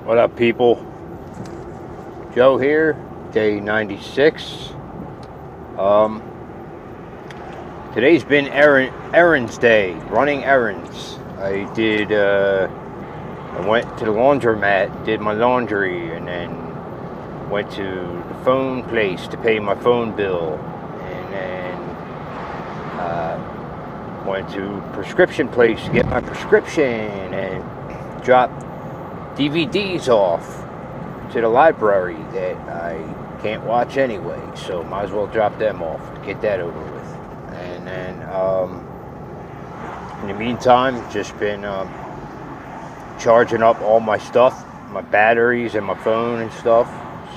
What up, people? Joe here, day 96. Um, Today's been errands day, running errands. I went to the laundromat, did my laundry, and then went to the phone place to pay my phone bill, and then went to prescription place to get my prescription, and dropped DVDs off to the library that I can't watch anyway, so might as well drop them off to get that over with. And then in the meantime, just been charging up all my stuff, my batteries and my phone and stuff,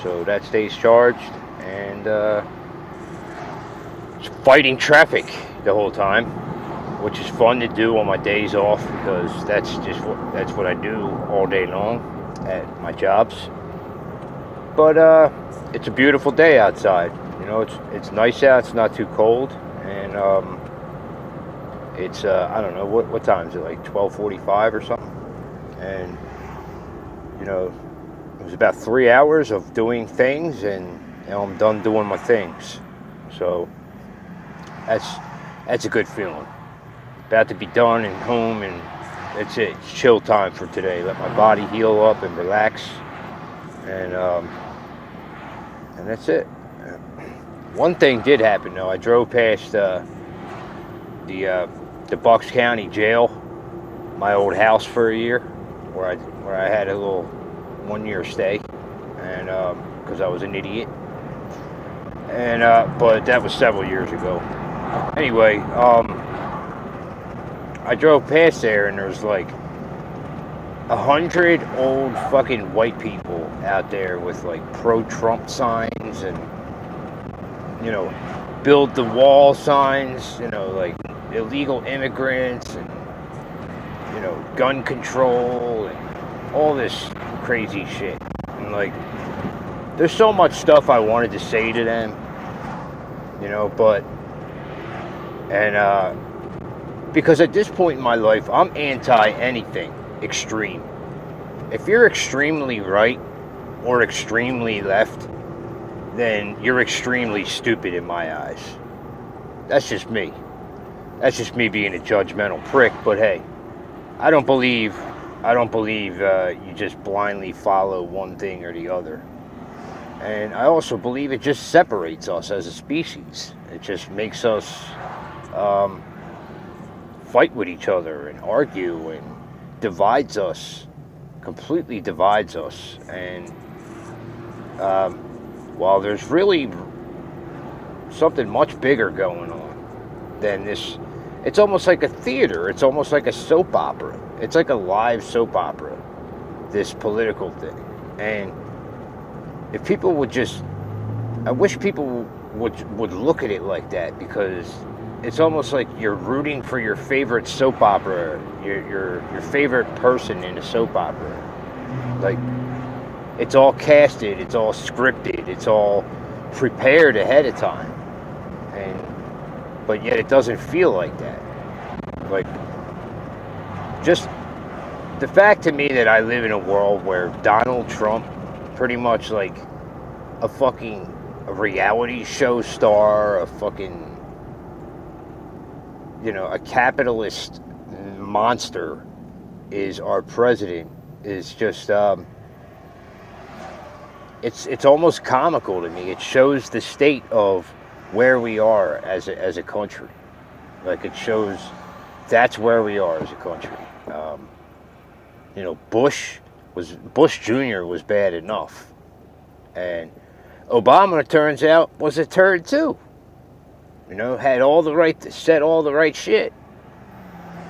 so that stays charged, and fighting traffic the whole time, which is fun to do on my days off, because that's what I do all day long at my jobs. But it's a beautiful day outside. You know, it's nice out. It's not too cold, and it's I don't know what time is it, like 12:45 or something. And you know, it was about 3 hours of doing things, and now I'm done doing my things. So that's a good feeling. About to be done and home, and that's it. It's chill time for today. Let my body heal up and relax, and that's it. One thing did happen though. I drove past the Bucks County Jail, my old house for a year, where I had a little 1 year stay, and because I was an idiot, and but that was several years ago. Anyway, I drove past there, and there's like 100 old fucking white people out there with like pro-Trump signs, and you know, build the wall signs, you know, like illegal immigrants, and you know, gun control, and all this crazy shit. And like, there's so much stuff I wanted to say to them, you know, but because at this point in my life, I'm anti anything extreme. If you're extremely right or extremely left, then you're extremely stupid in my eyes. That's just me. That's just me being a judgmental prick. But hey, I don't believe you just blindly follow one thing or the other. And I also believe it just separates us as a species. It just makes us fight with each other and argue, and divides us, completely divides us. And while there's really something much bigger going on than this, it's almost like a theater, it's almost like a soap opera, it's like a live soap opera, this political thing. And if people would just, I wish people would look at it like that, because it's almost like you're rooting for your favorite soap opera, your favorite person in a soap opera. Like, it's all casted, it's all scripted, it's all prepared ahead of time, but yet it doesn't feel like that. Like, just the fact to me that I live in a world where Donald Trump, pretty much like a reality show star, a fucking, you know, a capitalist monster, is our president, is just it's almost comical to me. It shows the state of where we are as a country. Like, it shows that's where we are as a country. You know, Bush Jr. was bad enough, and Obama, it turns out, was a turd too. You know, had all the right, said all the right shit.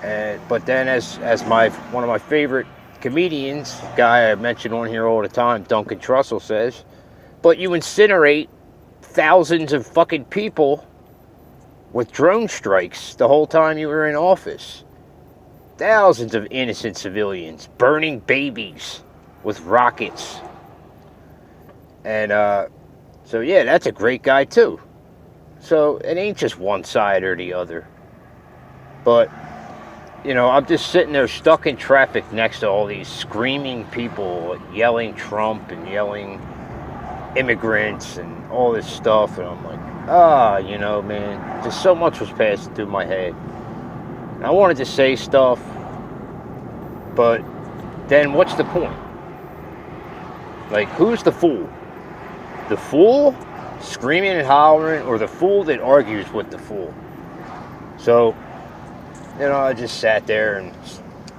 But then, as one of my favorite comedians, guy I mention on here all the time, Duncan Trussell, says, but you incinerate thousands of fucking people with drone strikes the whole time you were in office. Thousands of innocent civilians, burning babies with rockets. And so yeah, that's a great guy too. So it ain't just one side or the other. But I'm just sitting there stuck in traffic next to all these screaming people yelling Trump and yelling immigrants and all this stuff. And I'm like, man, just so much was passing through my head. And I wanted to say stuff, but then what's the point? Like, who's the fool? The fool screaming and hollering, or the fool that argues with the fool? So, I just sat there and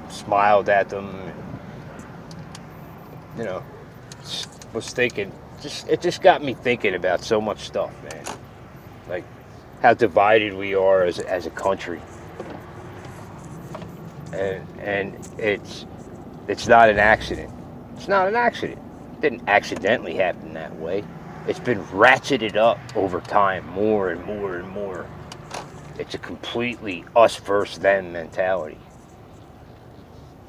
smiled at them and, was thinking, it just got me thinking about so much stuff, man. Like, how divided we are as a country. And it's not an accident. It's not an accident. It didn't accidentally happen that way. It's been ratcheted up over time, more and more and more. It's a completely us versus them mentality.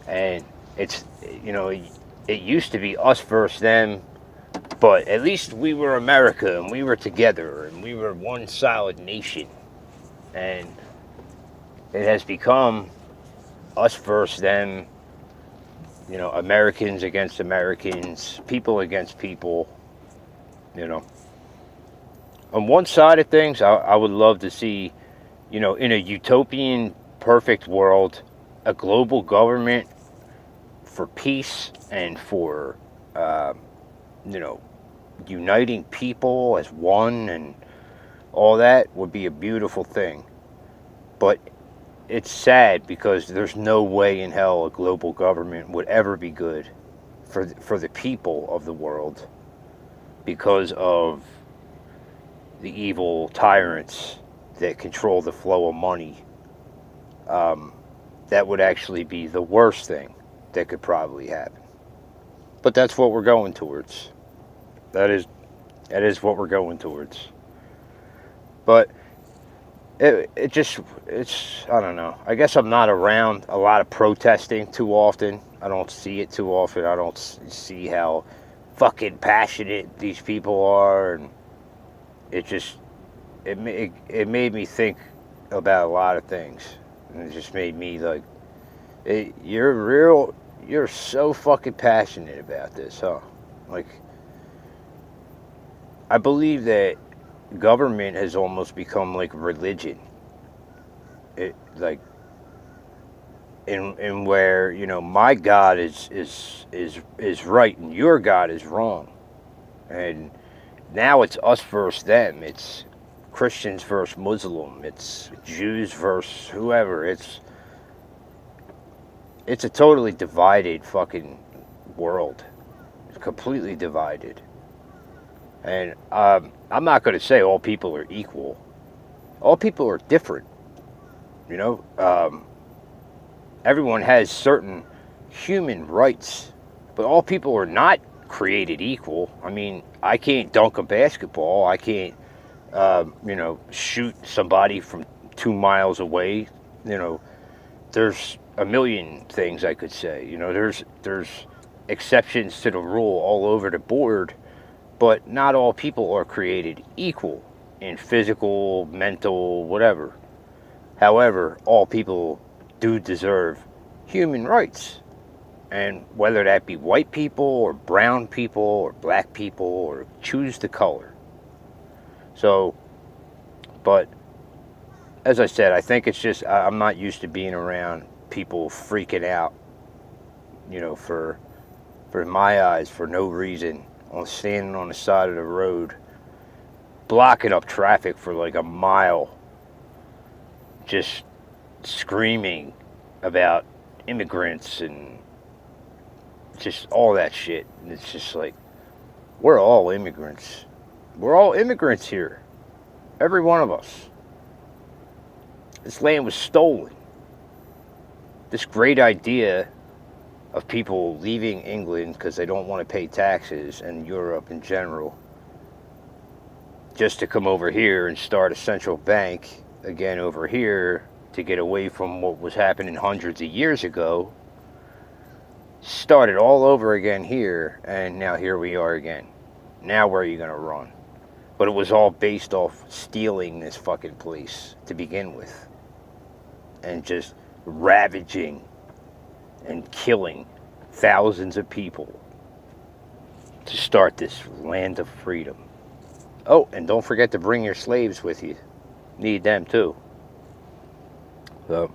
And it's, it used to be us versus them, but at least we were America and we were together and we were one solid nation. And it has become us versus them, Americans against Americans, people against people, On one side of things, I would love to see, in a utopian, perfect world, a global government for peace and for, uniting people as one and all that would be a beautiful thing. But it's sad because there's no way in hell a global government would ever be good for the people of the world because of the evil tyrants that control the flow of money. That would actually be the worst thing that could probably happen. But that's what we're going towards. That is what we're going towards. But it's I don't know. I guess I'm not around a lot of protesting too often. I don't see it too often. I don't see how fucking passionate these people are, and it made me think about a lot of things, and it just made me like, hey, you're so fucking passionate about this, huh? Like, I believe that government has almost become like religion. It like in where my God is right and your God is wrong, and now it's us versus them. It's Christians versus Muslim. It's Jews versus whoever. It's a totally divided fucking world. It's completely divided. And I'm not going to say all people are equal. All people are different. Everyone has certain human rights, but all people are not created equal. I mean, I can't dunk a basketball. I can't, shoot somebody from 2 miles away. There's a million things I could say. There's exceptions to the rule all over the board. But not all people are created equal in physical, mental, whatever. However, all people do deserve human rights. And whether that be white people or brown people or black people or choose the color. So, but as I said, I think it's just, I'm not used to being around people freaking out, for my eyes, for no reason. Standing on the side of the road, blocking up traffic for like a mile, just screaming about immigrants and just all that shit. And it's just like, we're all immigrants. We're all immigrants here. Every one of us. This land was stolen. This great idea of people leaving England because they don't want to pay taxes, and Europe in general, just to come over here and start a central bank again over here to get away from what was happening hundreds of years ago, started all over again here, and now here we are again. Now where are you going to run? But it was all based off stealing this fucking place to begin with. And just ravaging and killing thousands of people to start this land of freedom. Oh, and don't forget to bring your slaves with you. Need them too. So,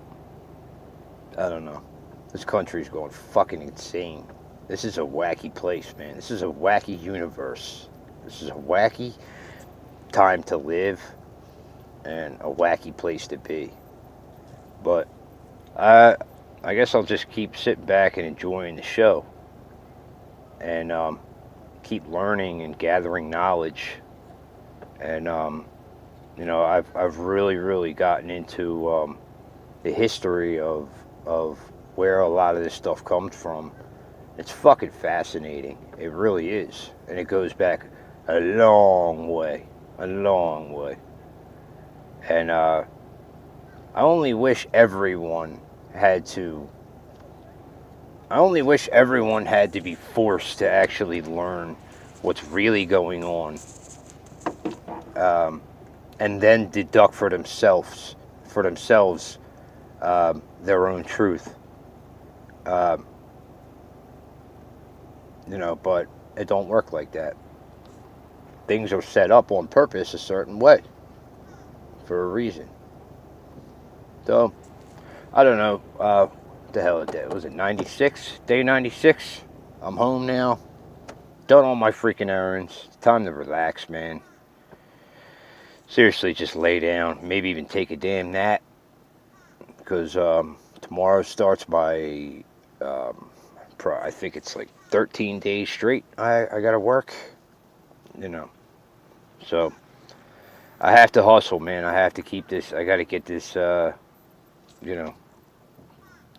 I don't know. This country's going fucking insane. This is a wacky place, man. This is a wacky universe. This is a wacky time to live and a wacky place to be. But I guess I'll just keep sitting back and enjoying the show, and keep learning and gathering knowledge. And I've really gotten into the history of where a lot of this stuff comes from. It's fucking fascinating. It really is, and it goes back a long way, a long way. And I only wish everyone had to. I only wish everyone had to be forced to actually learn what's really going on, and then deduct for themselves their own truth. But it don't work like that. Things are set up on purpose a certain way for a reason. So, I don't know. What the hell it did? Was it 96? Day 96? I'm home now. Done all my freaking errands. It's time to relax, man. Seriously, just lay down. Maybe even take a damn nap. Because tomorrow starts my, I think it's like 13 days straight I gotta work. So I have to hustle, man. I have to keep this. I gotta get this,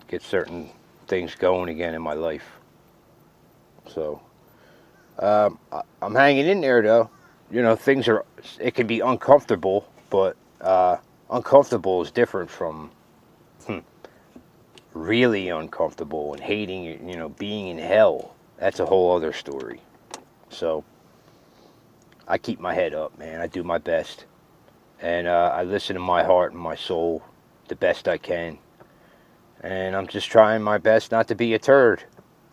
get certain things going again in my life. So I'm hanging in there, though. Things are. It can be uncomfortable, but uncomfortable is different from really uncomfortable and hating it. Being in hell. That's a whole other story. So I keep my head up, man. I do my best, and I listen to my heart and my soul the best I can. And I'm just trying my best not to be a turd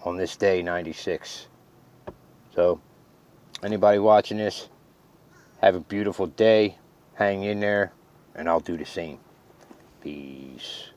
on this day 96. So, anybody watching this, have a beautiful day. Hang in there, and I'll do the same. Peace.